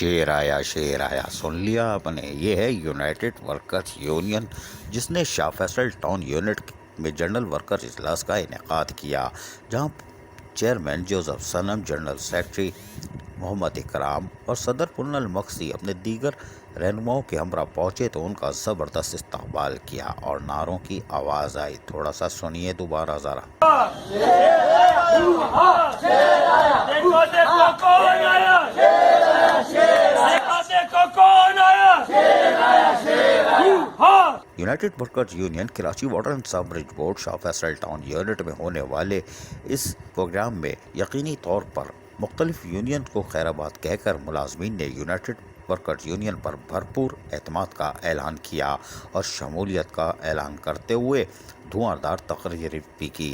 शेर आया सुन लिया आपने। ये है यूनाइटेड वर्कर्स यूनियन, जिसने शाह फैसल टाउन यूनिट में जनरल वर्कर्स इजलास का इनेकाद किया, जहां चेयरमैन जोसेफ सनम, जनरल सेक्रेटरी मोहम्मद इकराम और सदर पुन्नल मक्सी अपने दीगर रहनुमाओं के हमरा पहुंचे तो उनका ज़बरदस्त इस्तकबाल किया और नारों की आवाज़ आई। थोड़ा सा सुनिए दोबारा ज़रा। देखो देखो कौन आया, देखो कौन आया, United Workers Union Karachi water and sewerage board Shah Faisal town unit में होने वाले इस प्रोग्राम में यकीनी तौर पर मुख्तलिफ यूनियन को खैराबाद कहकर मुलाजमीन ने यूनाइटेड वर्कर्स यूनियन पर भरपूर एतमाद का ऐलान किया और शमूलियत का ऐलान करते हुए धुआंधार तकरीर भी की।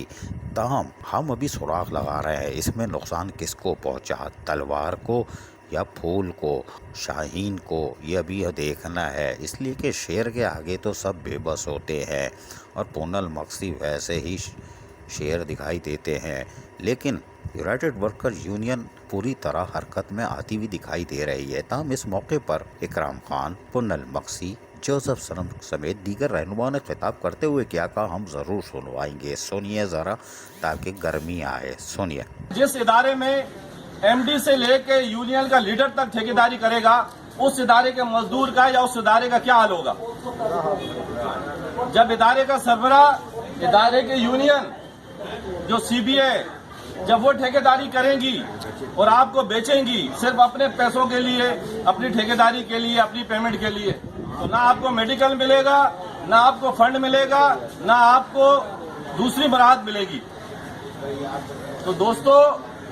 ताहम हम अभी सुराग लगा रहे हैं इसमें नुकसान किसको पहुंचा, तलवार को या फूल को, शाहीन को, यह भी देखना है, इसलिए कि शेर के आगे तो सब बेबस होते हैं और पूनल मक्सी वैसे ही शेर दिखाई देते हैं। लेकिन यूनाइटेड वर्कर्स यूनियन पूरी तरह हरकत में आती हुई दिखाई दे रही है। ताहम इस मौके पर इकराम खान, पूनल मक्सी, जोसेफ सनम समेत दीगर रहनुमाओं ने खिताब करते हुए क्या कहा, हम जरूर सुनवाएंगे। सुनिए जरा ताकि गर्मी आए। सुनिए। जिस इदारे में एमडी से लेके यूनियन का लीडर तक ठेकेदारी करेगा, उस इदारे के मजदूर का या उस इदारे का क्या हाल होगा। जब इदारे का सरबरा, इदारे के यूनियन जो सीबीए, जब वो ठेकेदारी करेंगी और आपको बेचेंगी सिर्फ अपने पैसों के लिए, अपनी ठेकेदारी के लिए, अपनी पेमेंट के लिए, तो ना आपको मेडिकल मिलेगा, ना आपको फंड मिलेगा, ना आपको दूसरी बरात मिलेगी। तो दोस्तों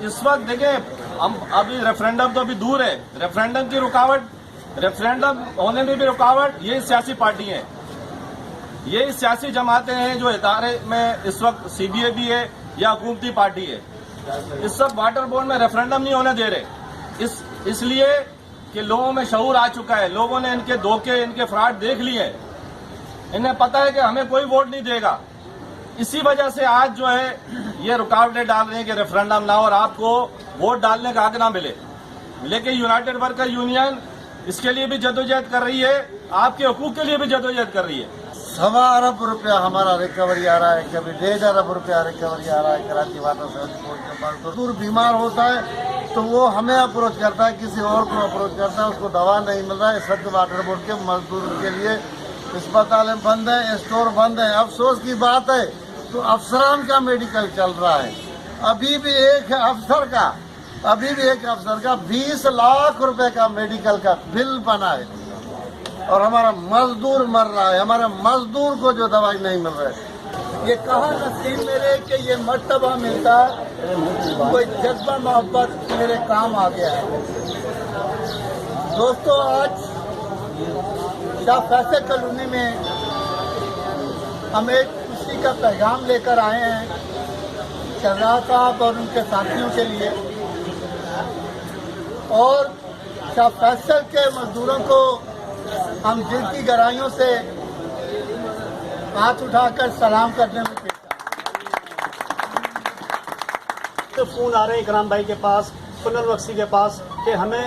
इस वक्त देखें, हम अभी रेफरेंडम तो अभी दूर है, रेफरेंडम की रुकावट, रेफरेंडम होने में भी रुकावट यही सियासी पार्टी है, यही सियासी जमातें हैं जो इदारे में इस वक्त सीबीए भी है या हुकूमती पार्टी है। इस वक्त वाटर बोर्ड में रेफरेंडम नहीं होने दे रहे, इसलिए कि लोगों में शऊर आ चुका है, लोगों ने इनके धोखे, इनके फ्रॉड देख लिए, इन्हें पता है कि हमें कोई वोट नहीं देगा। इसी वजह से आज जो है ये रुकावटें डाल रहे हैं कि रेफरेंडम ना हो और आपको वोट डालने का हक ना मिले। लेकिन यूनाइटेड वर्कर यूनियन इसके लिए भी जदोजहद कर रही है, आपके हकूक के लिए भी जदोजहद कर रही है। 1.25 अरब रुपया हमारा रिकवरी आ रहा है, कभी 1.5 अरब रुपया रिकवरी आ रहा है कराची वाटर सर्विस बोर्ड के पास। मजदूर बीमार होता है तो वो हमें अप्रोच करता है, किसी और को अप्रोच करता है, उसको दवा नहीं मिल रहा है। इस वक्त वाटर बोर्ड के मजदूर के लिए अस्पताल बंद है, स्टोर बंद है। अफसोस की बात है तो अफसरान का मेडिकल चल रहा है। अभी भी एक अफसर का 20 लाख रुपए का मेडिकल का बिल बना है और हमारा मजदूर मर रहा है, हमारे मजदूर को जो दवाई नहीं मिल रहा है। ये कहा नसीब मेरे कि ये मर्तबा मिलता, कोई जज्बा मोहब्बत मेरे काम आ गया है। दोस्तों आज शाह फैसल कॉलोनी में हम एक खुशी का पैगाम लेकर आए हैं शहजाद साहब और उनके साथियों के लिए, और शाह फैसल के मजदूरों को हम दिल की गहराइयों से हाथ उठाकर सलाम करने में पेश तो फोन आ रहे हैं इकराम भाई के पास, पुनल मक्सी के पास, कि हमें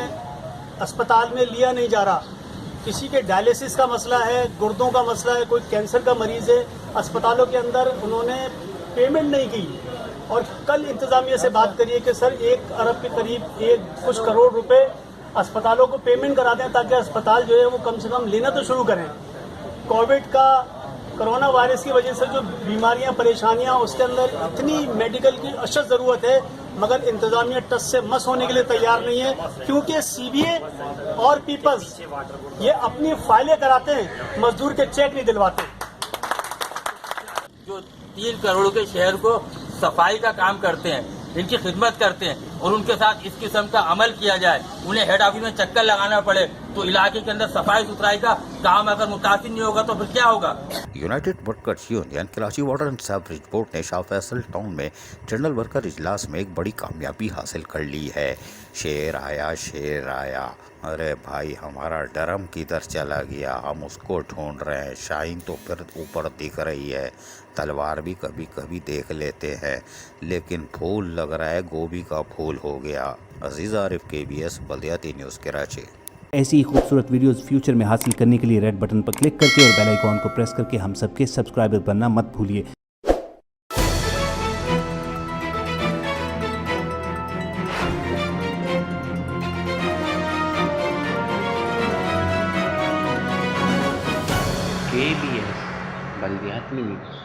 अस्पताल में लिया नहीं जा रहा। किसी के डायलिसिस का मसला है, गुर्दों का मसला है, कोई कैंसर का मरीज है, अस्पतालों के अंदर उन्होंने पेमेंट नहीं की। और कल इंतजामिया से बात करिए कि सर 1 अरब के करीब कुछ करोड़ रुपए अस्पतालों को पेमेंट करा दें ताकि अस्पताल जो है वो कम से कम लेना तो शुरू करें। कोविड का, कोरोना वायरस की वजह से जो बीमारियां, परेशानियां, उसके अंदर इतनी मेडिकल की अशद ज़रूरत है, मगर इंतजामिया टस से मस होने के लिए तैयार नहीं है, क्योंकि सीबीए और पीपल्स ये अपनी फाइलें कराते हैं, मजदूर के चेक नहीं दिलवाते। जो 3 करोड़ के शहर को सफाई का काम करते हैं, इनकी खिदमत करते हैं और उनके साथ इस किस्म का अमल किया जाए, उन्हें हेड ऑफिस में चक्कर लगाना पड़े, तो इलाके के अंदर सफाई सुथराई का काम अगर मुतासिर नहीं होगा तो फिर क्या होगा। United Workers Union Karachi water and sewerage board ने शाह फैसल टाउन में जनरल वर्कर इजलास में एक बड़ी कामयाबी हासिल कर ली है। शेर आया, अरे भाई हमारा ड्रम किधर चला गया, हम उसको ढूंढ रहे हैं। शाहीन तो फिर ऊपर दिख रही है, तलवार भी कभी कभी देख लेते हैं, लेकिन फूल लग रहा है गोभी का फूल हो गया। अजीज आरिफ, KBS बल्दियाती न्यूज़, कराची। ऐसी ही खूबसूरत वीडियोस फ्यूचर में हासिल करने के लिए रेड बटन पर क्लिक करके और बेल आइकॉन को प्रेस करके हम सबके सब्सक्राइबर बनना मत भूलिए। KBS बल्दियाती न्यूज़।